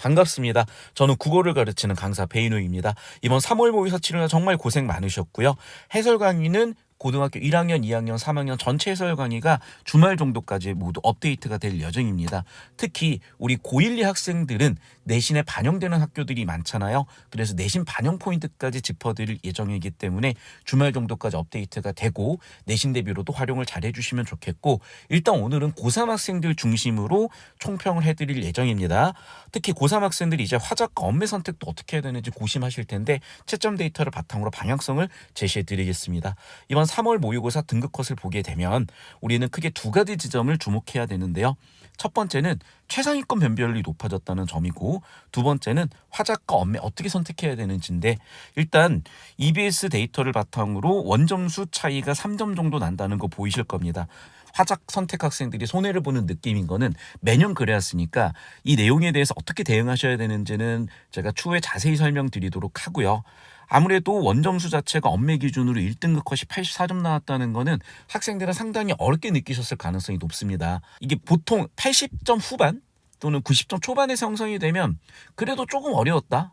반갑습니다. 저는 국어를 가르치는 강사 배인우입니다. 이번 3월 모의사 치료나 정말 고생 많으셨고요. 해설 강의는 고등학교 1학년, 2학년, 3학년 전체 해설 강의가 주말 정도까지 모두 업데이트가 될 예정입니다. 특히 우리 고1, 2 학생들은 내신에 반영되는 학교들이 많잖아요. 그래서 내신 반영 포인트까지 짚어드릴 예정이기 때문에 주말 정도까지 업데이트가 되고 내신 대비로도 활용을 잘 해주시면 좋겠고, 일단 오늘은 고3 학생들 중심으로 총평을 해드릴 예정입니다. 특히 고3 학생들이 이제 화작과 엄매 선택도 어떻게 해야 되는지 고심하실 텐데 채점 데이터를 바탕으로 방향성을 제시해드리겠습니다. 이번 3월 모의고사 등급 컷을 보게 되면 우리는 크게 두 가지 지점을 주목해야 되는데요. 첫 번째는 최상위권 변별률이 높아졌다는 점이고, 두 번째는 화작과 엄매 어떻게 선택해야 되는지인데, 일단 EBS 데이터를 바탕으로 원점수 차이가 3점 정도 난다는 거 보이실 겁니다. 화작 선택 학생들이 손해를 보는 느낌인 거는 매년 그래왔으니까 이 내용에 대해서 어떻게 대응하셔야 되는지는 제가 추후에 자세히 설명드리도록 하고요. 아무래도 원점수 자체가 엄매 기준으로 1등급 컷이 84점 나왔다는 거는 학생들은 상당히 어렵게 느끼셨을 가능성이 높습니다. 이게 보통 80점 후반 또는 90점 초반에서 형성이 되면 그래도 조금 어려웠다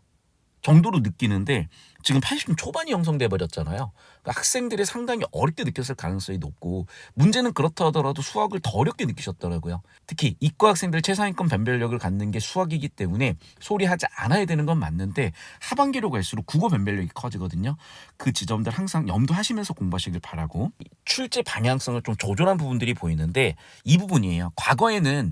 정도로 느끼는데, 지금 80점 초반이 형성돼 버렸잖아요. 그러니까 학생들이 상당히 어렵게 느꼈을 가능성이 높고, 문제는 그렇다 하더라도 수학을 더 어렵게 느끼셨더라고요. 특히 이과 학생들 최상위권 변별력을 갖는 게 수학이기 때문에 소리하지 않아야 되는 건 맞는데 하반기로 갈수록 국어 변별력이 커지거든요. 그 지점들 항상 염두하시면서 공부하시길 바라고, 출제 방향성을 좀 조절한 부분들이 보이는데 이 부분이에요. 과거에는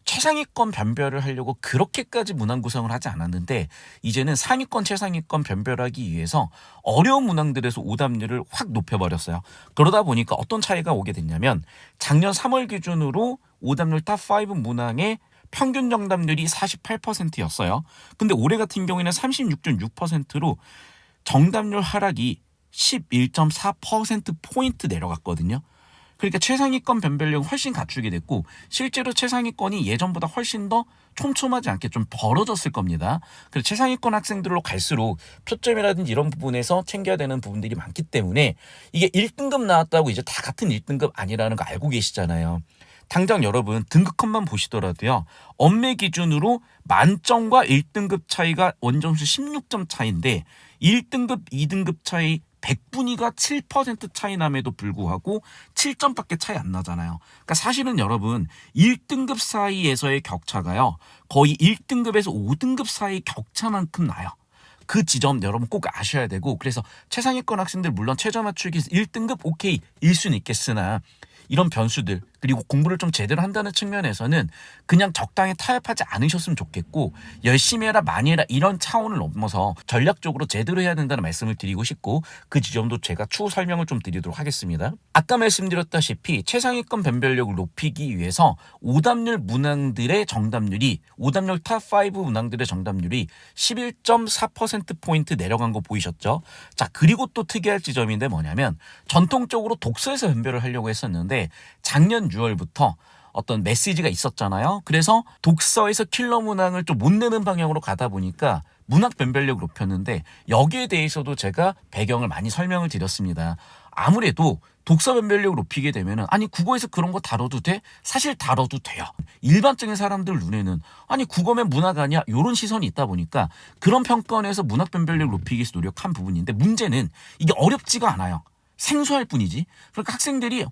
최상위권 변별을 하려고 그렇게까지 문항 구성을 하지 않았는데, 이제는 상위권 최상위권 변별하기 위해서 어려운 문항들에서 오답률을 확 높여버렸어요. 그러다 보니까 어떤 차이가 오게 됐냐면, 작년 3월 기준으로 오답률 탑5 문항의 평균 정답률이 48%였어요. 근데 올해 같은 경우에는 36.6%로 정답률 하락이 11.4%포인트 내려갔거든요. 그러니까 최상위권 변별력은 훨씬 갖추게 됐고, 실제로 최상위권이 예전보다 훨씬 더 촘촘하지 않게 좀 벌어졌을 겁니다. 그래서 최상위권 학생들로 갈수록 표점이라든지 이런 부분에서 챙겨야 되는 부분들이 많기 때문에, 이게 1등급 나왔다고 이제 다 같은 1등급 아니라는 거 알고 계시잖아요. 당장 여러분 등급 컷만 보시더라도요, 엄매 기준으로 만점과 1등급 차이가 원점수 16점 차이인데 1등급, 2등급 차이 100분위가 7% 차이 남에도 불구하고 7점밖에 차이 안 나잖아요. 그러니까 사실은 여러분 1등급 사이에서의 격차가요, 거의 1등급에서 5등급 사이 격차만큼 나요. 그 지점 여러분 꼭 아셔야 되고, 그래서 최상위권 학생들 물론 최저 맞추기에서 1등급 오케이 일 수는 있겠으나 이런 변수들, 그리고 공부를 좀 제대로 한다는 측면에서는 그냥 적당히 타협하지 않으셨으면 좋겠고, 열심히 해라 많이 해라 이런 차원을 넘어서 전략적으로 제대로 해야 된다는 말씀을 드리고 싶고, 그 지점도 제가 추후 설명을 좀 드리도록 하겠습니다. 아까 말씀드렸다시피 최상위권 변별력을 높이기 위해서 오답률 문항들의 정답률이, 오답률 탑5 문항들의 정답률이 11.4%포인트 내려간 거 보이셨죠? 자, 그리고 또 특이할 지점인데 뭐냐면, 전통적으로 독서에서 변별을 하려고 했었는데 작년 6월부터 어떤 메시지가 있었잖아요. 그래서 독서에서 킬러 문항을 좀 못 내는 방향으로 가다 보니까 문학 변별력을 높였는데, 여기에 대해서도 제가 배경을 많이 설명을 드렸습니다. 아무래도 독서 변별력을 높이게 되면은, 아니 국어에서 그런 거 다뤄도 돼? 사실 다뤄도 돼요. 일반적인 사람들 눈에는 아니 국어면 문학 아니야? 이런 시선이 있다 보니까 그런 평가원에서 문학 변별력을 높이기 위해서 노력한 부분인데, 문제는 이게 어렵지가 않아요. 생소할 뿐이지. 그러니까 학생들이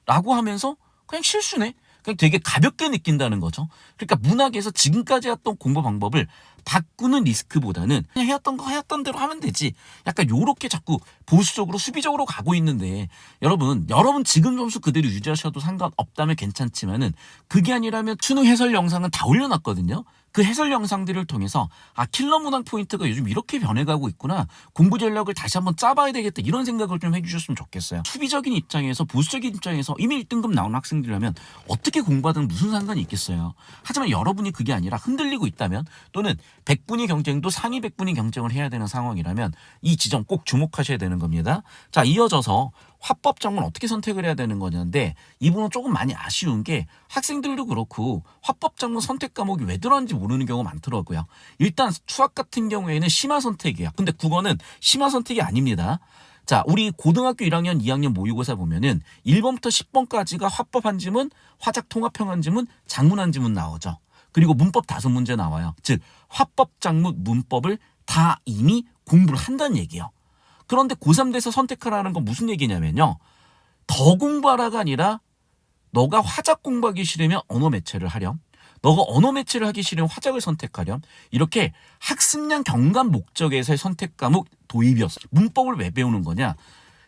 라고 하면서 그냥 실수네, 그냥 되게 가볍게 느낀다는 거죠. 그러니까 문학에서 지금까지 했던 공부 방법을 바꾸는 리스크보다는 그냥 해왔던 대로 하면 되지, 약간 요렇게 자꾸 보수적으로 수비적으로 가고 있는데, 여러분 지금 점수 그대로 유지하셔도 상관없다면 괜찮지만은, 그게 아니라면 수능 해설 영상은 다 올려놨거든요. 그 해설 영상들을 통해서 킬러 문항 포인트가 요즘 이렇게 변해가고 있구나, 공부 전략을 다시 한번 짜봐야 되겠다, 이런 생각을 좀 해주셨으면 좋겠어요. 수비적인 입장에서, 보수적인 입장에서 이미 1등급 나온 학생들이라면 어떻게 공부하든 무슨 상관이 있겠어요. 하지만 여러분이 그게 아니라 흔들리고 있다면, 또는 100분위 경쟁도 상위 100분위 경쟁을 해야 되는 상황이라면 이 지점 꼭 주목하셔야 되는 겁니다. 자, 이어져서 화법 전문 어떻게 선택을 해야 되는 거냐인데, 이 부분은 조금 많이 아쉬운 게, 학생들도 그렇고 화법 전문 선택 과목이 왜 들어왔는지 모르는 경우가 많더라고요. 일단 수학 같은 경우에는 심화 선택이에요. 근데 국어는 심화 선택이 아닙니다. 자, 우리 고등학교 1학년, 2학년 모의고사 보면은 1번부터 10번까지가 화법 한 지문, 화작 통합형 한 지문, 작문 한 지문 나오죠. 그리고 문법 다섯 문제 나와요. 즉 화법, 작문, 문법을 다 이미 공부를 한다는 얘기예요. 그런데 고3 돼서 선택하라는 건 무슨 얘기냐면요. 더 공부하라가 아니라 너가 화작 공부하기 싫으면 언어 매체를 하렴. 너가 언어 매체를 하기 싫으면 화작을 선택하렴. 이렇게 학습량 경감 목적에서의 선택 과목 도입이었어. 문법을 왜 배우는 거냐?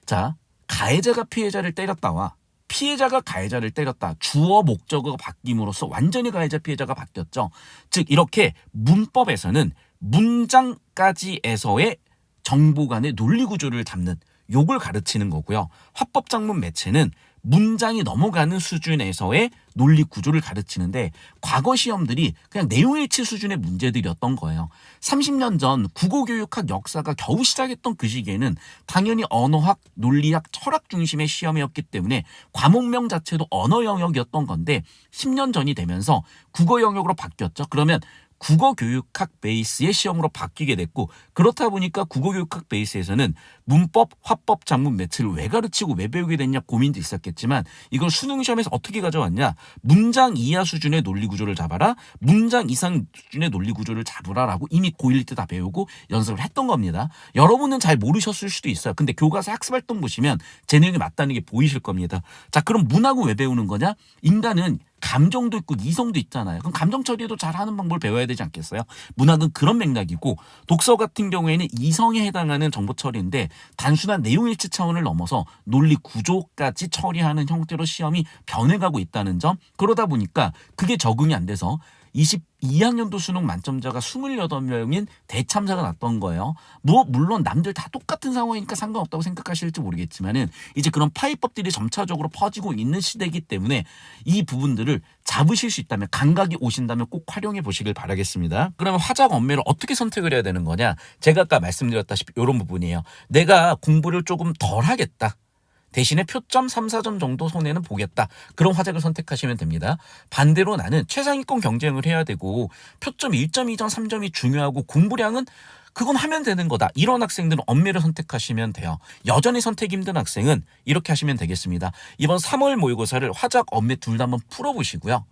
자, 가해자가 피해자를 때렸다와 피해자가 가해자를 때렸다. 주어 목적어가 바뀜으로써 완전히 가해자 피해자가 바뀌었죠. 즉 이렇게 문법에서는 문장까지에서의 정보 간의 논리 구조를 잡는 요걸 가르치는 거고요. 화법, 작문, 매체는 문장이 넘어가는 수준에서의 논리 구조를 가르치는데 과거 시험들이 그냥 내용일치 수준의 문제들이었던 거예요. 30년 전 국어교육학 역사가 겨우 시작했던 그 시기에는 당연히 언어학, 논리학, 철학 중심의 시험이었기 때문에 과목명 자체도 언어 영역이었던 건데 10년 전이 되면서 국어 영역으로 바뀌었죠. 그러면 국어교육학 베이스의 시험으로 바뀌게 됐고 그렇다 보니까 국어교육학 베이스에서는 문법, 화법, 작문, 매체를 왜 가르치고 왜 배우게 됐냐 고민도 있었겠지만 이걸 수능 시험에서 어떻게 가져왔냐. 문장 이하 수준의 논리 구조를 잡아라. 문장 이상 수준의 논리 구조를 잡으라라고 이미 고1 때 다 배우고 연습을 했던 겁니다. 여러분은 잘 모르셨을 수도 있어요. 근데 교과서 학습활동 보시면 제 내용이 맞다는 게 보이실 겁니다. 자, 그럼 문학은 왜 배우는 거냐? 인간은 감정도 있고 이성도 있잖아요. 그럼 감정 처리도 잘하는 방법을 배워야 되지 않겠어요? 문학은 그런 맥락이고 독서 같은 경우에는 이성에 해당하는 정보 처리인데 단순한 내용일치 차원을 넘어서 논리 구조까지 처리하는 형태로 시험이 변해가고 있다는 점. 그러다 보니까 그게 적응이 안 돼서 22학년도 수능 만점자가 28명인 대참사가 났던 거예요. 물론 남들 다 똑같은 상황이니까 상관없다고 생각하실지 모르겠지만은 이제 그런 파이법들이 점차적으로 퍼지고 있는 시대이기 때문에 이 부분들을 잡으실 수 있다면 감각이 오신다면 꼭 활용해 보시길 바라겠습니다. 그러면 화작 언매를 어떻게 선택을 해야 되는 거냐? 제가 아까 말씀드렸다시피 이런 부분이에요. 내가 공부를 조금 덜 하겠다. 대신에 표점 3, 4점 정도 손해는 보겠다. 그런 화작을 선택하시면 됩니다. 반대로 나는 최상위권 경쟁을 해야 되고 표점 1.2점, 3점이 중요하고 공부량은 그건 하면 되는 거다. 이런 학생들은 언매를 선택하시면 돼요. 여전히 선택이 힘든 학생은 이렇게 하시면 되겠습니다. 이번 3월 모의고사를 화작, 언매 둘 다 한번 풀어보시고요.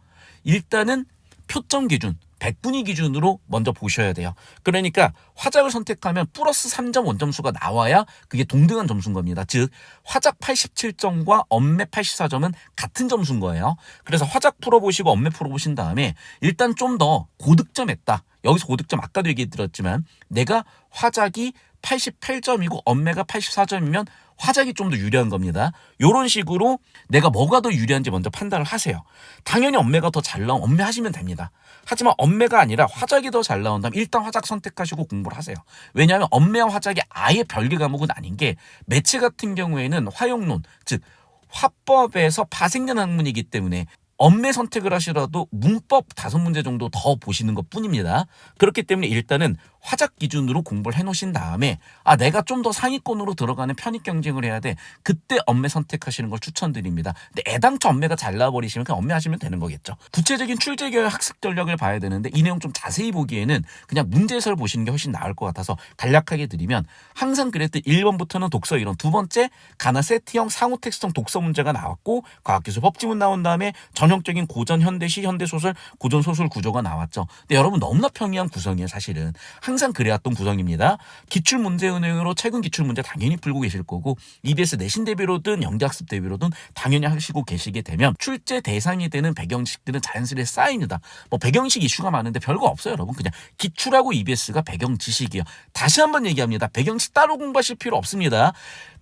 일단은 표점 기준 100분위 기준으로 먼저 보셔야 돼요. 그러니까 화작을 선택하면 플러스 3점 원점수가 나와야 그게 동등한 점수인 겁니다. 즉 화작 87점과 언매 84점은 같은 점수인 거예요. 그래서 화작 풀어보시고 언매 풀어보신 다음에 일단 좀 더 고득점했다. 여기서 고득점 아까도 얘기 드렸지만 내가 화작이 88점이고 언매가 84점이면 화작이 좀 더 유리한 겁니다. 이런 식으로 내가 뭐가 더 유리한지 먼저 판단을 하세요. 당연히 언매가 더 잘 나오면 언매 하시면 됩니다. 하지만 언매가 아니라 화작이 더 잘 나온다면 일단 화작 선택하시고 공부를 하세요. 왜냐하면 언매와 화작이 아예 별개 과목은 아닌 게 매체 같은 경우에는 화용론, 즉 화법에서 파생된 학문이기 때문에 언매 선택을 하시더라도 문법 5문제 정도 더 보시는 것 뿐입니다. 그렇기 때문에 일단은 화작 기준으로 공부를 해놓으신 다음에 내가 좀 더 상위권으로 들어가는 편입 경쟁을 해야 돼. 그때 언매 선택하시는 걸 추천드립니다. 근데 애당초 언매가 잘 나와버리시면 그냥 언매 하시면 되는 거겠죠. 구체적인 출제교육 학습 전략을 봐야 되는데 이 내용 좀 자세히 보기에는 그냥 문제 해설 보시는 게 훨씬 나을 것 같아서 간략하게 드리면 항상 그랬듯 1번부터는 독서 이론, 두 번째 가나 세트형 상호 텍스트형 독서 문제가 나왔고 과학기술 법지문 나온 다음에 전형적인 고전 현대시 현대소설 고전 소설 구조가 나왔죠. 근데 여러분 너무나 평이한 구성이에요. 사실은 항상 그래왔던 구성입니다. 기출문제 은행으로 최근 기출문제 당연히 풀고 계실 거고 EBS 내신 대비로든 영재학습 대비로든 당연히 하시고 계시게 되면 출제 대상이 되는 배경식들은 자연스레 쌓입니다. 뭐 배경식 이슈가 많은데 별거 없어요. 여러분 그냥 기출하고 EBS가 배경지식이에요. 다시 한번 얘기합니다. 배경식 따로 공부하실 필요 없습니다.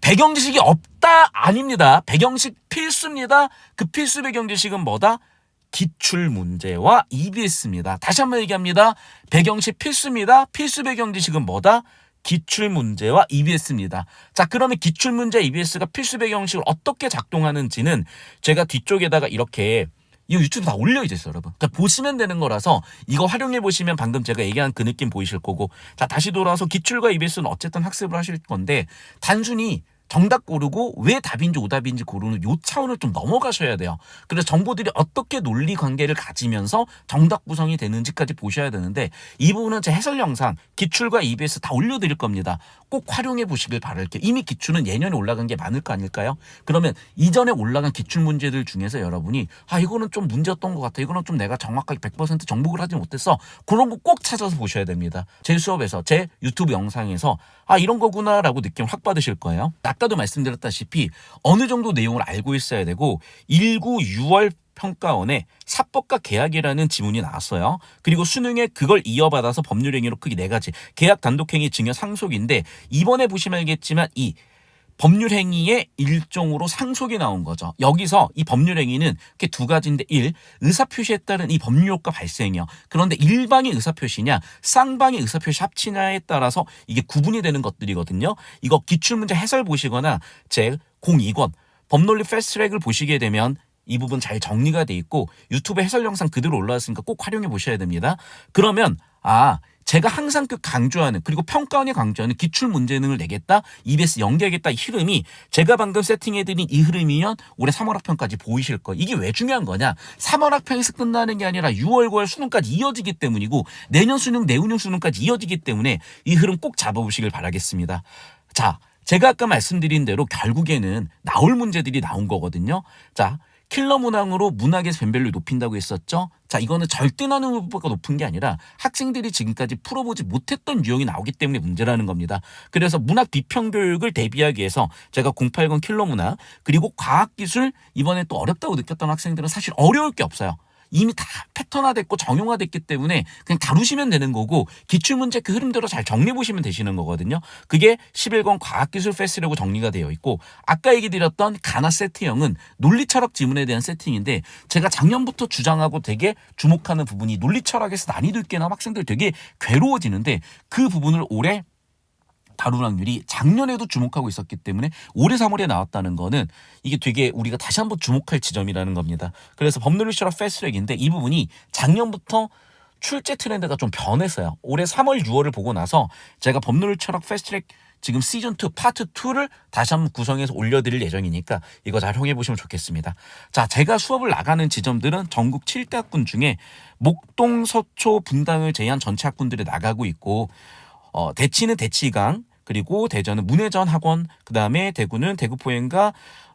배경지식이 없다 아닙니다. 배경식 필수입니다. 그 필수 배경지식은 뭐다? 기출문제와 EBS입니다. 다시 한번 얘기합니다. 배경식 필수입니다. 필수 배경지식은 뭐다? 기출문제와 EBS입니다. 자, 그러면 기출문제 EBS가 필수 배경식을 어떻게 작동하는지는 제가 뒤쪽에다가 이렇게 이 유튜브 다 올려있어요, 여러분. 그러니까 보시면 되는 거라서 이거 활용해 보시면 방금 제가 얘기한 그 느낌 보이실 거고. 자, 다시 돌아와서 기출과 EBS는 어쨌든 학습을 하실 건데 단순히 정답 고르고 왜 답인지 오답인지 고르는 요 차원을 좀 넘어가셔야 돼요. 그래서 정보들이 어떻게 논리 관계를 가지면서 정답 구성이 되는지까지 보셔야 되는데 이 부분은 제 해설 영상 기출과 EBS 다 올려드릴 겁니다. 꼭 활용해 보시길 바랄게요. 이미 기출은 예년에 올라간 게 많을 거 아닐까요? 그러면 이전에 올라간 기출 문제들 중에서 여러분이 이거는 좀 문제였던 것 같아. 이거는 좀 내가 정확하게 100% 정복을 하지 못했어. 그런 거 꼭 찾아서 보셔야 됩니다. 제 수업에서 제 유튜브 영상에서 이런 거구나라고 느낌 확 받으실 거예요. 아까도 말씀드렸다시피 어느 정도 내용을 알고 있어야 되고 19 6월 평가원에 사법과 계약이라는 지문이 나왔어요. 그리고 수능에 그걸 이어받아서 법률행위로 크게 4가지. 계약, 단독행위, 증여, 상속인데 이번에 보시면 알겠지만 이 법률행위의 일종으로 상속이 나온 거죠. 여기서 이 법률행위는 이렇게 2가지인데 1. 의사표시에 따른 이 법률효과 발생이요. 그런데 일방의 의사표시냐 쌍방의 의사표시 합치냐에 따라서 이게 구분이 되는 것들이거든요. 이거 기출문제 해설 보시거나 제 02권 법논리 패스트트랙을 보시게 되면 이 부분 잘 정리가 돼 있고 유튜브 해설 영상 그대로 올라왔으니까 꼭 활용해 보셔야 됩니다. 그러면 제가 항상 강조하는 그리고 평가원이 강조하는 기출문제 능을 내겠다, EBS 연계하겠다 이 흐름이 제가 방금 세팅해드린 이 흐름이면 올해 3월 학평까지 보이실 거예요. 이게 왜 중요한 거냐? 3월 학평에서 끝나는 게 아니라 6월, 9월 수능까지 이어지기 때문이고 내년 수능, 내후년 수능까지 이어지기 때문에 이 흐름 꼭 잡아보시길 바라겠습니다. 자, 제가 아까 말씀드린 대로 결국에는 나올 문제들이 나온 거거든요. 자, 킬러 문항으로 문학에서 변별률 높인다고 했었죠. 자, 이거는 절대나는 후보가 높은 게 아니라 학생들이 지금까지 풀어보지 못했던 유형이 나오기 때문에 문제라는 겁니다. 그래서 문학 비평 교육을 대비하기 위해서 제가 080 킬러 문학 그리고 과학기술 이번에 또 어렵다고 느꼈던 학생들은 사실 어려울 게 없어요. 이미 다 패턴화됐고 정형화됐기 때문에 그냥 다루시면 되는 거고 기출문제 그 흐름대로 잘 정리해보시면 되시는 거거든요. 그게 11권 과학기술 패스라고 정리가 되어 있고 아까 얘기 드렸던 가나 세트형은 논리철학 지문에 대한 세팅인데 제가 작년부터 주장하고 되게 주목하는 부분이 논리철학에서 난이도 있게 나온 학생들 되게 괴로워지는데 그 부분을 올해 다룰 확률이 작년에도 주목하고 있었기 때문에 올해 3월에 나왔다는 거는 이게 되게 우리가 다시 한번 주목할 지점이라는 겁니다. 그래서 법논리철학 패스트트랙인데 이 부분이 작년부터 출제 트렌드가 좀 변했어요. 올해 3월, 6월을 보고 나서 제가 법논리철학 패스트트랙 지금 시즌2 파트 2를 다시 한번 구성해서 올려드릴 예정이니까 이거 잘 활용해 보시면 좋겠습니다. 자, 제가 수업을 나가는 지점들은 전국 7대 학군 중에 목동, 서초, 분당을 제외한 전체 학군들이 나가고 있고 대치는 대치강 그리고 대전은 문해전 학원 그다음에 대구는 대구포엠과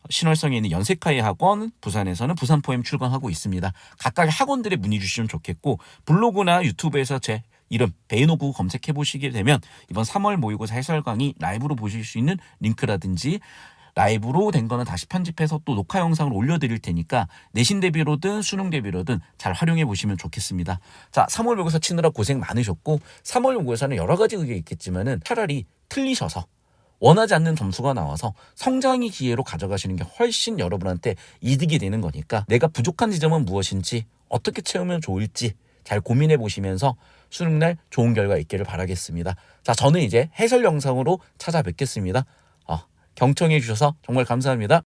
신월성에 있는 연세카이 학원 부산에서는 부산포엠 출강하고 있습니다. 각각의 학원들에 문의 주시면 좋겠고 블로그나 유튜브에서 제 이름 베이노구 검색해 보시게 되면 이번 3월 모의고사 해설 강의 라이브로 보실 수 있는 링크라든지 라이브로 된 거는 다시 편집해서 또 녹화 영상을 올려드릴 테니까 내신 대비로든 수능 대비로든 잘 활용해 보시면 좋겠습니다. 자, 3월 모의고사 치느라 고생 많으셨고 3월 모의고사는 여러 가지 의견이 있겠지만은 차라리 틀리셔서 원하지 않는 점수가 나와서 성장의 기회로 가져가시는 게 훨씬 여러분한테 이득이 되는 거니까 내가 부족한 지점은 무엇인지 어떻게 채우면 좋을지 잘 고민해 보시면서 수능날 좋은 결과 있기를 바라겠습니다. 자, 저는 이제 해설 영상으로 찾아뵙겠습니다. 경청해 주셔서 정말 감사합니다.